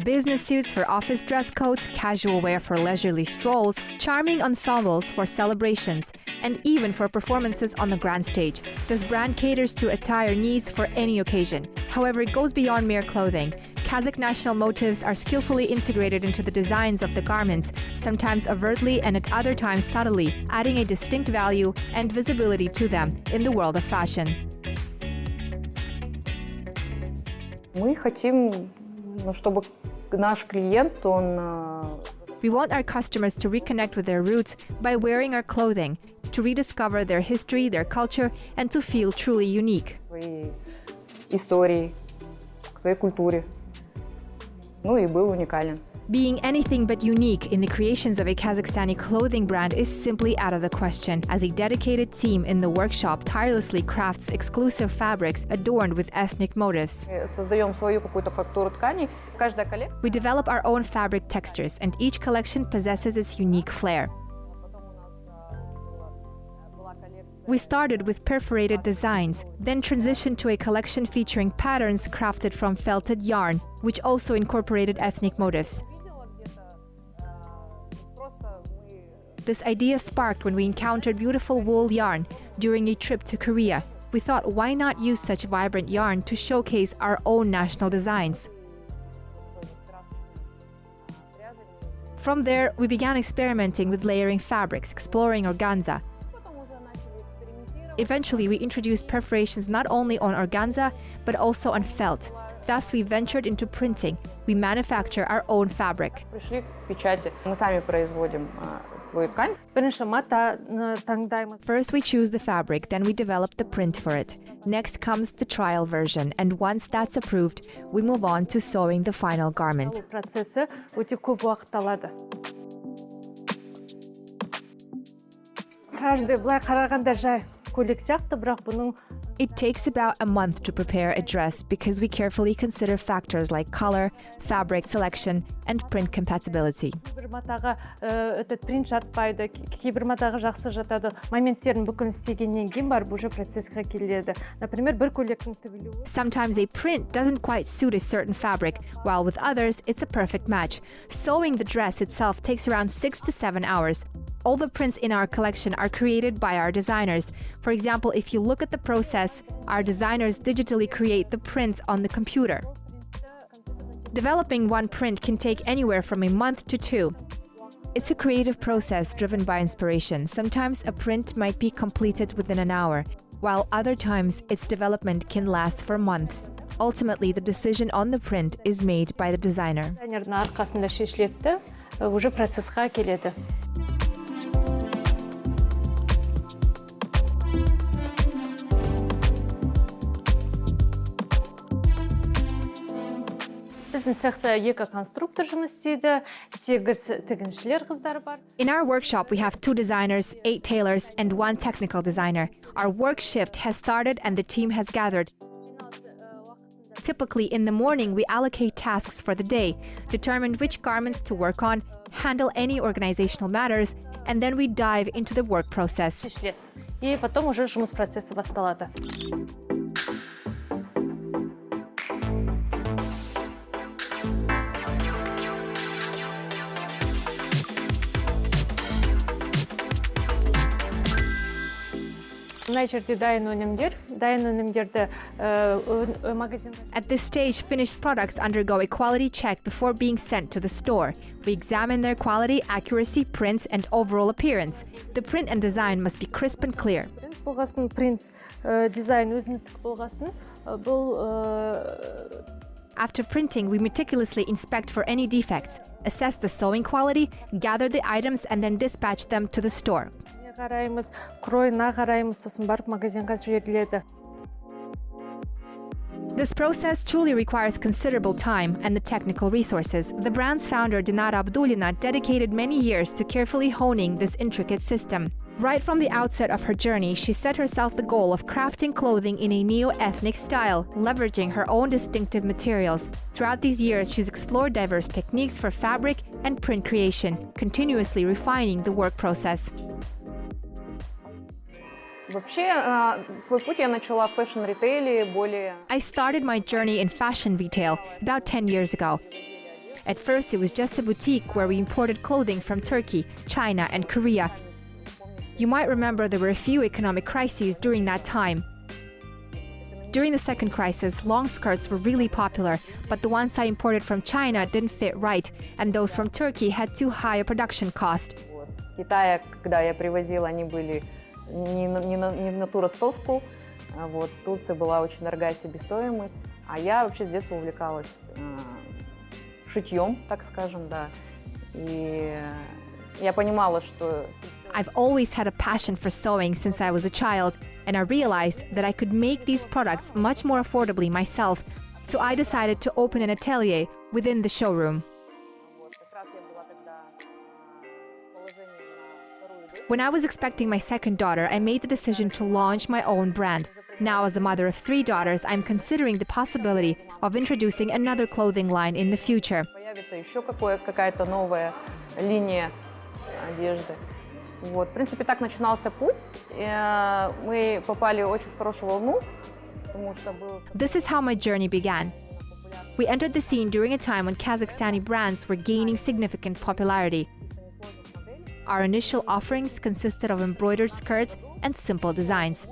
Business suits for office dress codes, casual wear for leisurely strolls, charming ensembles for celebrations, and even for performances on the grand stage. This brand caters to attire needs for any occasion. However, it goes beyond mere clothing. Kazakh national motifs are skillfully integrated into the designs of the garments, sometimes overtly and at other times subtly, adding a distinct value and visibility to them in the world of fashion. Мы хотим, чтобы наш клиент, We want our customers to reconnect with their roots by wearing our clothing, to rediscover their history, their culture, and to feel truly unique. Своей истории, к своей культуре. И был уникален. Being anything but unique in the creations of a Kazakhstani clothing brand is simply out of the question, as a dedicated team in the workshop tirelessly crafts exclusive fabrics adorned with ethnic motifs. Создаем свою какую-то фактуру тканей. Каждая коллекция. We develop our own fabric textures, and each collection possesses its unique flair. We started with perforated designs, then transitioned to a collection featuring patterns crafted from felted yarn, which also incorporated ethnic motifs. This idea sparked when we encountered beautiful wool yarn during a trip to Korea. We thought, why not use such vibrant yarn to showcase our own national designs? From there, we began experimenting with layering fabrics, exploring organza. Eventually, we introduced perforations not only on organza, but also on felt. Thus, we ventured into printing. We manufacture our own fabric. Пришли к печати. Мы сами производим свою ткань. First, we choose the fabric, then we develop the print for it. Next comes the trial version, and once that's approved, we move on to sewing the final garment. Процессы өте көп уақыт алады. Каждый былай қарағанда жай. It takes about a month to prepare a dress because we carefully consider factors like color, fabric selection, and print compatibility. Этот принт жатпайды, кейбір матаға жақсы жатады. Моменттерін бүкіл істегеннен кейін барып уже процессқа келеді. Например, бір көйлектің тігілуі. Sometimes a print doesn't quite suit a certain fabric, while with others, it's a perfect match. Sewing the dress itself takes around 6 to 7 hours. All the prints in our collection are created by our designers. For example, if you look at the process, our designers digitally create the prints on the computer. Developing one print can take anywhere from a month to 2. It's a creative process driven by inspiration. Sometimes a print might be completed within an hour, while other times its development can last for months. Ultimately, the decision on the print is made by the designer. Дизайнердің арқасында шешіледі, уже процессқа келеді. Біздің цехта екі конструктор жұмыс істейді, 8 тігіншілер қыздар бар. In our workshop, we have 2 designers, 8 tailors, and 1 technical designer. Our work shift has started and the team has gathered. Typically, in the morning, we allocate tasks for the day, determine which garments to work on, handle any organizational matters, and then we dive into the work process. И потом уже жұмыс процессы басталады. At this stage, finished products undergo a quality check before being sent to the store. We examine their quality, accuracy, prints, and overall appearance. The print and design must be crisp and clear. After printing, we meticulously inspect for any defects, assess the sewing quality, gather the items, and then dispatch them to the store. Қараймыз, кройына қараймыз, сосын барып магазинға жіберіледі. This process truly requires considerable time and the technical resources. The brand's founder, Dinara Abdulina, dedicated many years to carefully honing this intricate system. Right from the outset of her journey, she set herself the goal of crafting clothing in a neo-ethnic style, leveraging her own distinctive materials. Throughout these years, she's explored diverse techniques for fabric and print creation, continuously refining the work process. I started my journey in fashion retail about 10 years ago. At first, it was just a boutique where we imported clothing from Turkey, China, and Korea. You might remember there were a few economic crises during that time. During the second crisis, long skirts were really popular, but the ones I imported from China didn't fit right, and those from Turkey had too high a production cost. С Китая, когда я привозила, они были не натура стовку. Вот, с Турции была очень дорогая себестоимость. А я вообще с детства увлекалась шитьем, так скажем, да. И я понимала, что... I've always had a passion for sewing since I was a child, and I realized that I could make these products much more affordably myself, so I decided to open an atelier within the showroom. When I was expecting my second daughter, I made the decision to launch my own brand. Now, as a mother of 3 daughters, I'm considering the possibility of introducing another clothing line in the future. Появится еще какая-то новая линия одежды. Вот, в принципе, так начинался путь. Мы попали очень в хорошую волну, потому что был... This is how my journey began. We entered the scene during a time when Kazakhstani brands were gaining significant popularity. Our initial offerings consisted of embroidered skirts and simple designs.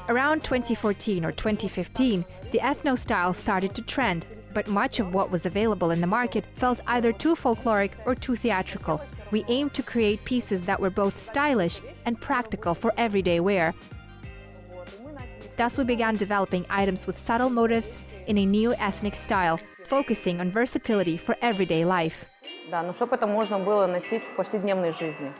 Around 2014 or 2015, the ethno style started to trend, but much of what was available in the market felt either too folkloric or too theatrical. We aimed to create pieces that were both stylish and practical for everyday wear. Thus, we began developing items with subtle motifs in a neo-ethnic style, focusing on versatility for everyday life. Да, но чтобы это можно было носить в повседневной жизни.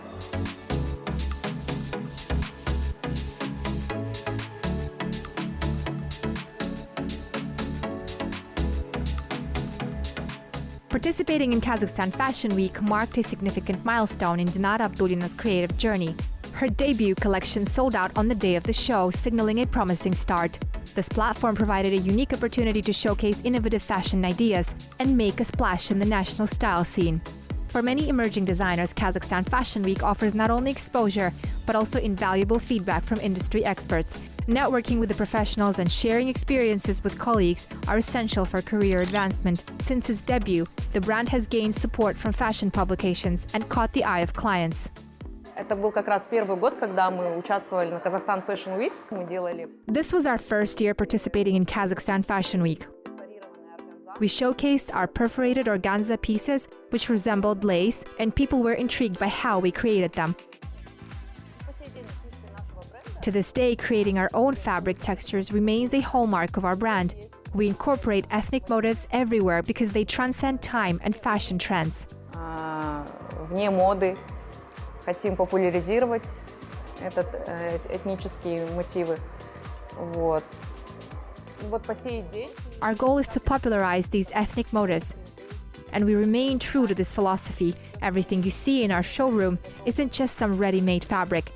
Participating in Kazakhstan Fashion Week marked a significant milestone in Dinara Abdulina's creative journey. Her debut collection sold out on the day of the show, signaling a promising start. This platform provided a unique opportunity to showcase innovative fashion ideas and make a splash in the national style scene. For many emerging designers, Kazakhstan Fashion Week offers not only exposure, but also invaluable feedback from industry experts. Networking with the professionals and sharing experiences with colleagues are essential for career advancement. Since its debut, the brand has gained support from fashion publications and caught the eye of clients. Это был как раз первый год, когда мы участвовали на Kazakhstan Fashion Week. Мы делали... This was our first year participating in Kazakhstan Fashion Week. We showcased our perforated organza pieces, which resembled lace, and people were intrigued by how we created them. To this day, creating our own fabric textures remains a hallmark of our brand. We incorporate ethnic motifs everywhere because they transcend time and fashion trends. Вне моды. Хотим популяризировать этнические мотивы. Вот. Вот по сей день. Our goal is to popularize these ethnic motifs. And we remain true to this philosophy. Everything you see in our showroom isn't just some ready-made fabric.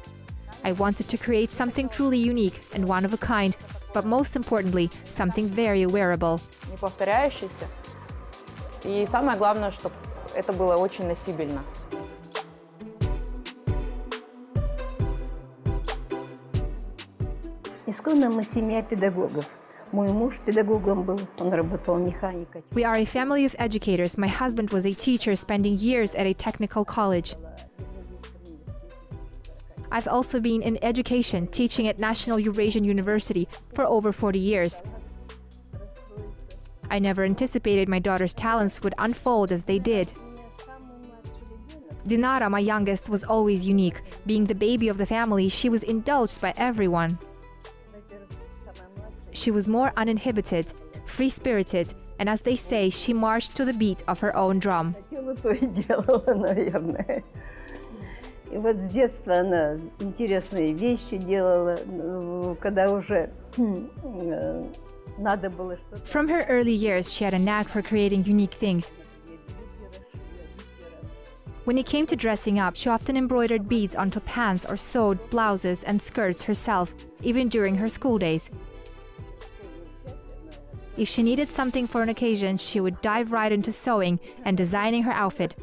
I wanted to create something truly unique and one of a kind, but most importantly, something very wearable. Не повторяющийся. И самое главное, чтобы это было очень носибельно. Исконно мы семья педагогов. Мой муж педагогом был, он работал механиком. We are a family of educators. My husband was a teacher spending years at a technical college. I've also been in education, teaching at National Eurasian University for over 40 years. I never anticipated my daughter's talents would unfold as they did. Dinara, my youngest, was always unique. Being the baby of the family, she was indulged by everyone. She was more uninhibited, free-spirited, and as they say, she marched to the beat of her own drum. То и делала, наверное. И вот с детства она интересные вещи делала, когда уже надо было что-то. From her early years, she had a knack for creating unique things. When it came to dressing up, she often embroidered beads onto pants or sewed blouses and skirts herself, even during her school days. If she needed something for an occasion, she would dive right into sewing and designing her outfit.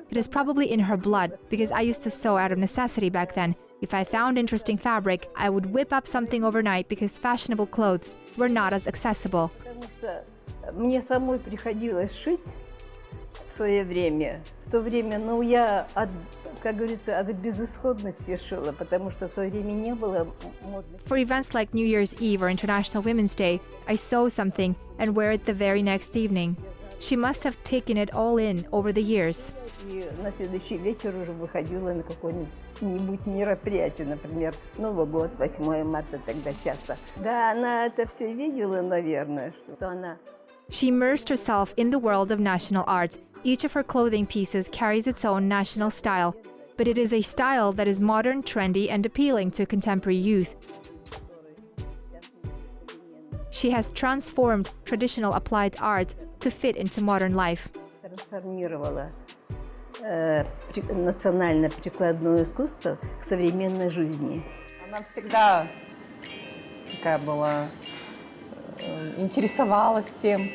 It is probably in her blood, because I used to sew out of necessity back then. If I found interesting fabric, I would whip up something overnight because fashionable clothes were not as accessible. Потому что Мне самой приходилось шить в свое время. В то время, ну, я, как говорится, от безысходности шила, потому что в то время не было модных. For events like New Year's Eve or International Women's Day, I sew something and wear it the very next evening. She must have taken it all in over the years. И на следующий вечер уже выходила на какое-нибудь мероприятие, например, Новый год, 8 марта тогда часто. Да, она это все видела, наверное, что она... She immersed herself in the world of national art. Each of her clothing pieces carries its own national style, but it is a style that is modern, trendy, and appealing to contemporary youth. She has transformed traditional applied art to fit into modern life. Трансформировала национально-прикладное искусство к современной жизни. Она всегда такая была, интересовалась всем.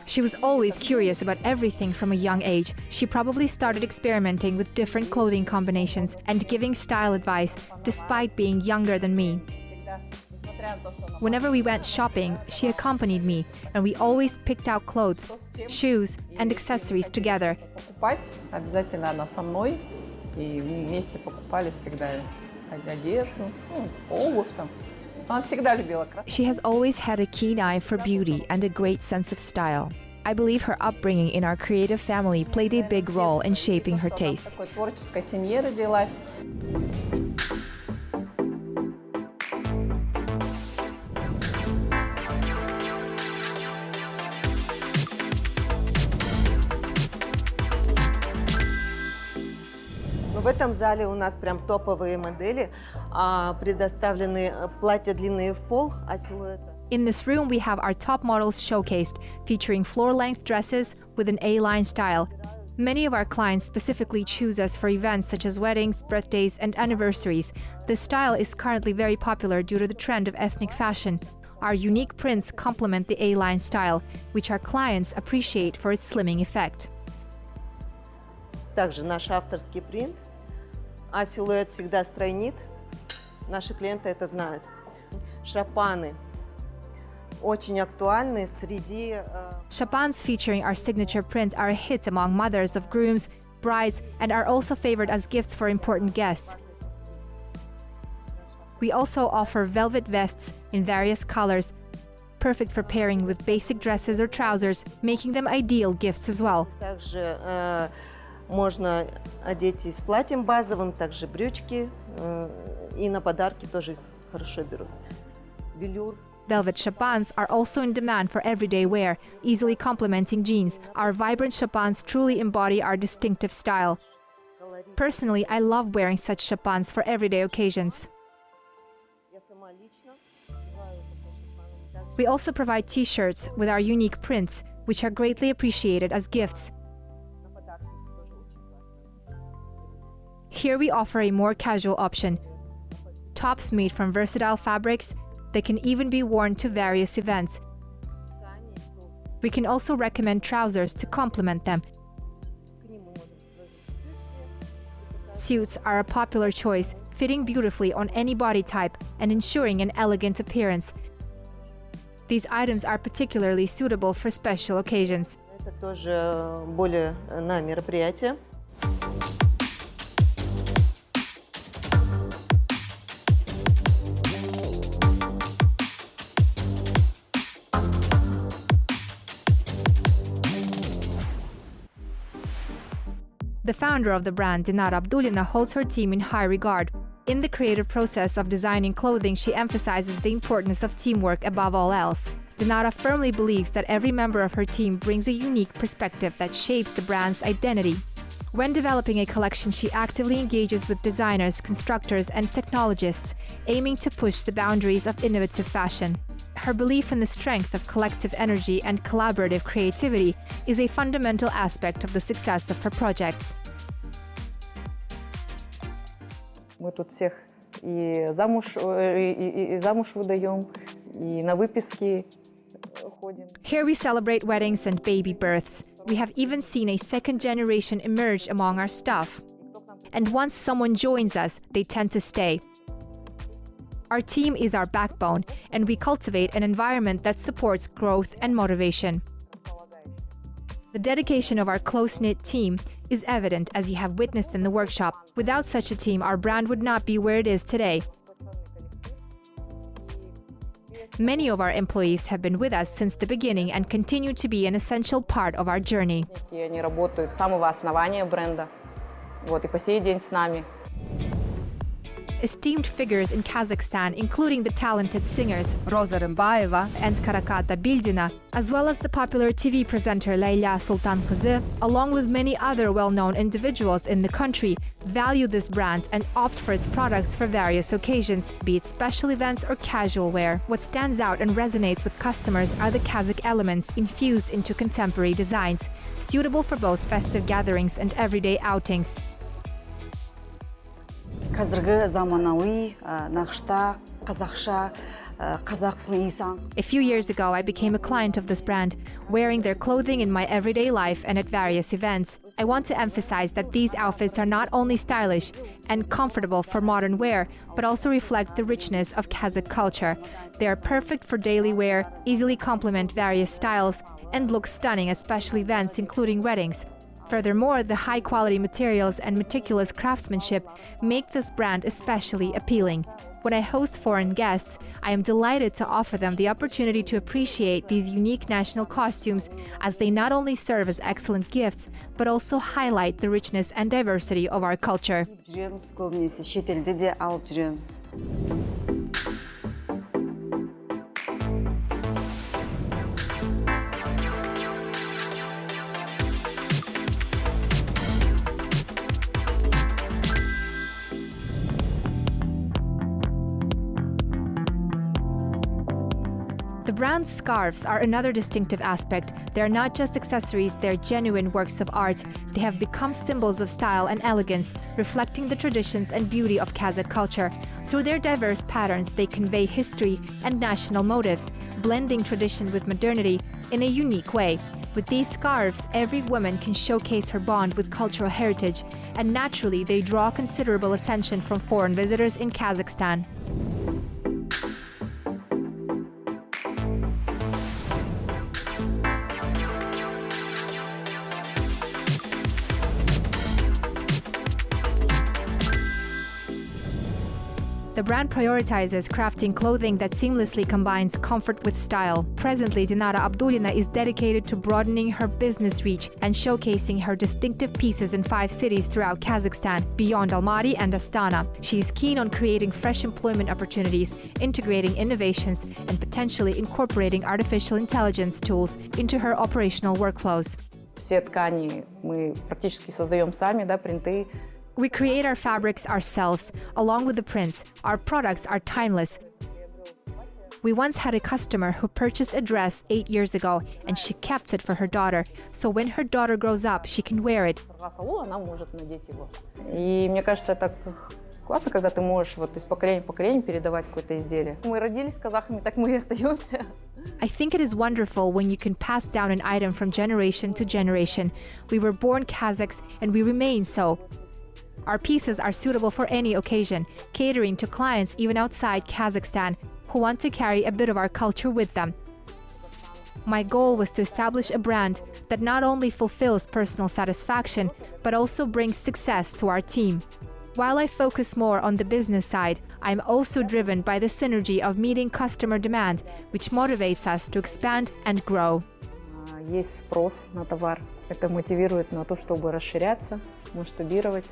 She was always curious about everything from a young age. She probably started experimenting with different clothing combinations and giving style advice, despite being younger than me. Whenever we went shopping, she accompanied me, and we always picked out clothes, shoes, and accessories together. Покупать обязательно она со мной, и вместе покупали всегда одежду, обувь там. Она всегда любила красоту. She has always had a keen eye for beauty and a great sense of style. I believe her upbringing in our creative family played a big role in shaping her taste. В такой творческой семье родилась. В этом зале у нас прям топовые модели, предоставлены платья длинные в пол, а силуэты. In this room, we have our top models showcased, featuring floor-length dresses with an A-line style. Many of our clients specifically choose us for events such as weddings, birthdays, and anniversaries. This style is currently very popular due to the trend of ethnic fashion. Our unique prints complement the A-line style, which our clients appreciate for its slimming effect. Также наш авторский принт, а силуэт всегда стройнит. Наши клиенты это знают. Шапаны очень актуальны среди... Chapans featuring our signature print are a hit among mothers of grooms, brides, and are also favored as gifts for important guests. We also offer velvet vests in various colors, perfect for pairing with basic dresses or trousers, making them ideal gifts as well. Также можно одеть и с платьем базовым, также брючки, и на подарки тоже хорошо берут. Велюр. Velvet chapans are also in demand for everyday wear, easily complementing jeans. Our vibrant chapans truly embody our distinctive style. Personally, I love wearing such chapans for everyday occasions. We also provide t-shirts with our unique prints, which are greatly appreciated as gifts. Here we offer a more casual option. Tops made from versatile fabrics that can even be worn to various events. We can also recommend trousers to complement them. Suits are a popular choice, fitting beautifully on any body type and ensuring an elegant appearance. These items are particularly suitable for special occasions. Это тоже более на мероприятия. The founder of the brand, Dinara Abdulina, holds her team in high regard. In the creative process of designing clothing, she emphasizes the importance of teamwork above all else. Dinara firmly believes that every member of her team brings a unique perspective that shapes the brand's identity. When developing a collection, she actively engages with designers, constructors, and technologists, aiming to push the boundaries of innovative fashion. Her belief in the strength of collective energy and collaborative creativity is a fundamental aspect of the success of her projects. Мы тут всех и замуж выдаем, и на выписки ходим. Here we celebrate weddings and baby births. We have even seen a second generation emerge among our staff. And once someone joins us, they tend to stay. Our team is our backbone, and we cultivate an environment that supports growth and motivation. The dedication of our close-knit team is evident, as you have witnessed in the workshop. Without such a team, our brand would not be where it is today. Many of our employees have been with us since the beginning and continue to be an essential part of our journey. Они работают с самого основания бренда, вот, и по сей день с нами. Esteemed figures in Kazakhstan, including the talented singers Roza Rymbayeva and Karakata Bildina, as well as the popular TV presenter Leyla Sultankızı, along with many other well-known individuals in the country, value this brand and opt for its products for various occasions, be it special events or casual wear. What stands out and resonates with customers are the Kazakh elements infused into contemporary designs, suitable for both festive gatherings and everyday outings. қазіргі заманауи нақышта қазақша қазақтың иісі. A few years ago, I became a client of this brand, wearing their clothing in my everyday life and at various events. I want to emphasize that these outfits are not only stylish and comfortable for modern wear, but also reflect the richness of Kazakh culture. They are perfect for daily wear, easily complement various styles, and look stunning at special events, including weddings. Furthermore, the high-quality materials and meticulous craftsmanship make this brand especially appealing. When I host foreign guests, I am delighted to offer them the opportunity to appreciate these unique national costumes, as they not only serve as excellent gifts, but also highlight the richness and diversity of our culture. Жүреміз көбінесе, шетелде де алып жүреміз. The brand's scarves are another distinctive aspect. They are not just accessories, they are genuine works of art. They have become symbols of style and elegance, reflecting the traditions and beauty of Kazakh culture. Through their diverse patterns, they convey history and national motifs, blending tradition with modernity in a unique way. With these scarves, every woman can showcase her bond with cultural heritage, and naturally, they draw considerable attention from foreign visitors in Kazakhstan. The brand prioritizes crafting clothing that seamlessly combines comfort with style. Presently, Dinara Abdulina is dedicated to broadening her business reach and showcasing her distinctive pieces in 5 cities throughout Kazakhstan, beyond Almaty and Astana. She is keen on creating fresh employment opportunities, integrating innovations, and potentially incorporating artificial intelligence tools into her operational workflows. Все ткани мы практически создаем сами, да, принты. We create our fabrics ourselves, along with the prints. Our products are timeless. We once had a customer who purchased a dress 8 years ago, and she kept it for her daughter. So when her daughter grows up, she can wear it. Она может надеть его. И мне кажется, это классно, когда ты можешь вот из поколения в поколение передавать какое-то изделие. Мы родились казахами, так мы и остаемся. I think it is wonderful when you can pass down an item from generation to generation. We were born Kazakhs, and we remain so. Our pieces are suitable for any occasion, catering to clients even outside Kazakhstan who want to carry a bit of our culture with them. My goal was to establish a brand that not only fulfills personal satisfaction, but also brings success to our team. While I focus more on the business side, I'm also driven by the synergy of meeting customer demand, which motivates us to expand and grow. Есть спрос на товар. Это мотивирует на то, чтобы расширяться, масштабировать.